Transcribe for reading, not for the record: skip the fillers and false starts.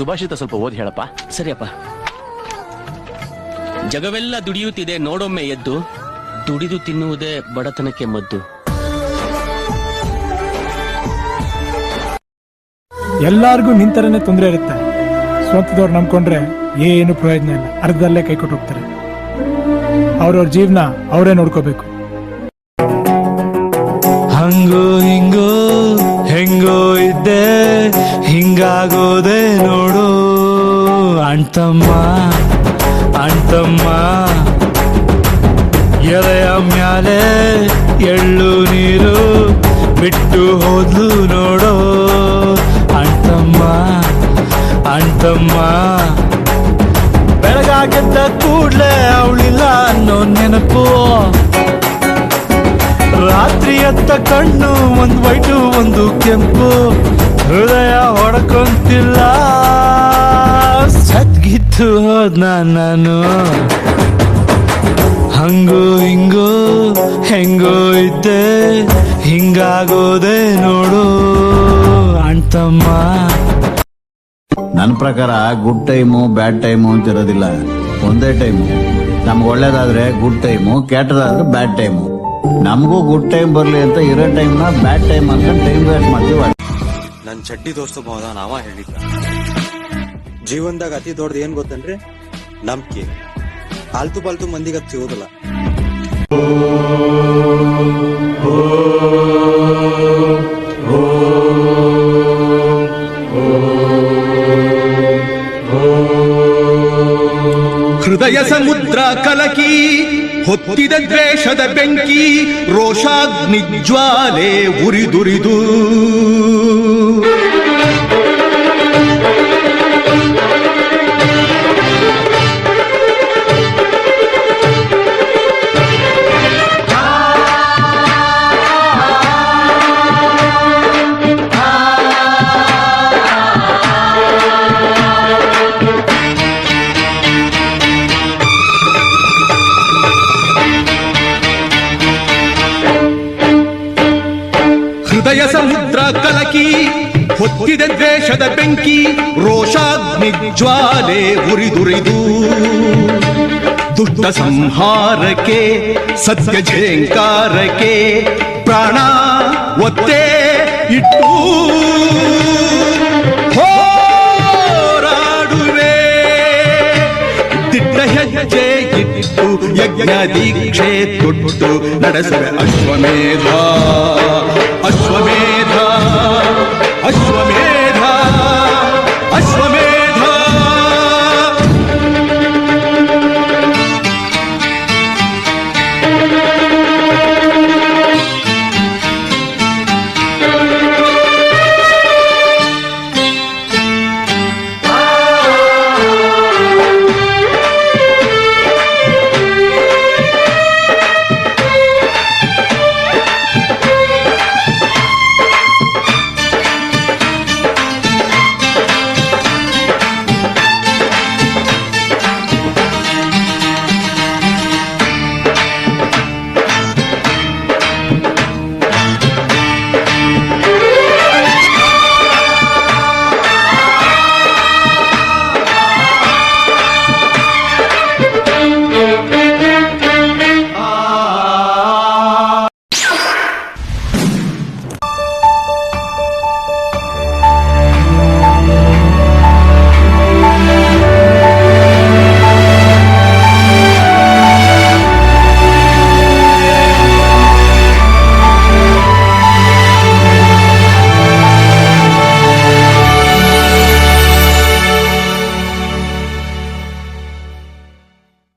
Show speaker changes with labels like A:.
A: ಸುಭಾಷಿತ ಸ್ವಲ್ಪ ಓದಿ ಹೇಳಪ್ಪ.
B: ಸರಿಯಪ್ಪ. ಜಗವೆಲ್ಲ ದುಡಿಯುತ್ತಿದೆ ನೋಡೊಮ್ಮೆ ಎದ್ದು, ದುಡಿದು ತಿನ್ನುವುದೇ ಬಡತನಕ್ಕೆ ಮದ್ದು.
C: ಎಲ್ಲಾರ್ಗೂ ನಿಂತರನೇ ತೊಂದರೆ ಇರುತ್ತೆ. ಸ್ವಂತದವ್ರು ನಂಬ್ಕೊಂಡ್ರೆ ಏನು ಪ್ರಯೋಜನ ಇಲ್ಲ, ಅರ್ಧದಲ್ಲೇ ಕೈ ಕೊಟ್ಟು ಹೋಗ್ತಾರೆ. ಅವ್ರವ್ರ ಜೀವನ ಅವರೇ ನೋಡ್ಕೋಬೇಕು.
D: ಹಂಗೋ ಹಿಂಗೋ ಹೆಂಗೋ ಇದ್ದೆ, ಹಿಂಗಾಗೋದೆ ನೋಡು ಅಣ್ತಮ್ಮ ಅಣ್ತಮ್ಮ. ಎಲೆಯ ಮ್ಯಾಲೆ ಎಳ್ಳು ನೀರು ಬಿಟ್ಟು ಹೋದ್ಲು ನೋಡೋ ಅಣ್ತಮ್ಮ ಅಣ್ತಮ್ಮ. ಬೆಳಗಾಗೆದ್ದ ಕೂಡ್ಲೆ ಅವಳಿಲ್ಲ ಅನ್ನೋ ನೆನಪು, ರಾತ್ರಿ ಎತ್ತ ಕಣ್ಣು ಒಂದು ವೈಟು ಒಂದು ಕೆಂಪು, ಹೃದಯ ಹೊಡ್ಕೊಂತಿಲ್ಲ ಸದ್ಗಿತ್ತು ಹೋದ್ನ ನಾನು. ಹಂಗೋ ಹಿಂಗೋ ಹೆಂಗೋ ಇದ್ದೆ, ಹಿಂಗಾಗೋದೆ ನೋಡು ಅಣ್ತಮ್ಮ.
E: ನನ್ನ ಪ್ರಕಾರ ಗುಡ್ ಟೈಮು ಬ್ಯಾಡ್ ಟೈಮು ಅಂತ ಇರೋದಿಲ್ಲ, ಒಂದೇ ಟೈಮು. ನಮ್ಗೆ ಒಳ್ಳೇದಾದ್ರೆ ಗುಡ್ ಟೈಮು, ಕೆಟ್ಟದಾದ್ರೆ ಬ್ಯಾಡ್ ಟೈಮು. ನಮಗೂ ಗುಡ್ ಟೈಮ್ ಬರ್ಲಿ ಅಂತ ಇರೋ ಟೈಮ್ನ ಬ್ಯಾಡ್ ಟೈಮ್ ಅಂತ ಟೈಮ್ ವೇಸ್ಟ್ ಮಾಡ್ತೀವಿ.
F: ನನ್ ಚಡ್ಡಿ ತೋರ್ಸಬಹುದ ನಾವ ಹೇಳಿದ್ದ. ಜೀವನದಾಗ ಅತಿ ದೊಡ್ಡದು ಏನ್ ಗೊತ್ತನ್ರಿ? ನಂಬಿಕೆ. ಆಲ್ತು ಪಾಲ್ತು ಮಂದಿಗೆ ಅದು ಸಿಗೋದಿಲ್ಲ.
G: ಹೃದಯ ಸಮುದ್ರ ಕಲಕಿ ಹೊತ್ತಿದ ದ್ವೇಷದ ಬೆಂಕಿ, ರೋಷಾಗ್ನಿ ಜ್ವಾಲೆ ಉರಿದುರಿದು ಹೃದಯ ಸಮುದ್ರ ಕಲಕಿ ಹೊತ್ತಿದ ದ್ವೇಷದ ಬೆಂಕಿ, ರೋಷಾಗ್ನಿ ಜ್ವಾಲೆ ಉರಿದುರಿದು ದುಷ್ಟ ಸಂಹಾರಕ್ಕೆ ಸತ್ಯ ಝೇಂಕಾರಕ್ಕೆ ಪ್ರಾಣ ಒತ್ತೆ ಇಟ್ಟು ಹೋರಾಡುವೆ. ದಿಟ್ಟ ಹೆಜ್ಜೆ ಇಟ್ಟು ಯಜ್ಞ ದೀಕ್ಷೆ ತೊಟ್ಟು ನಡೆಸುವೆ ಅಶ್ವಮೇಧ ಅಶ್ವಮೇಧ ಅಶ್ವಮೇಧ.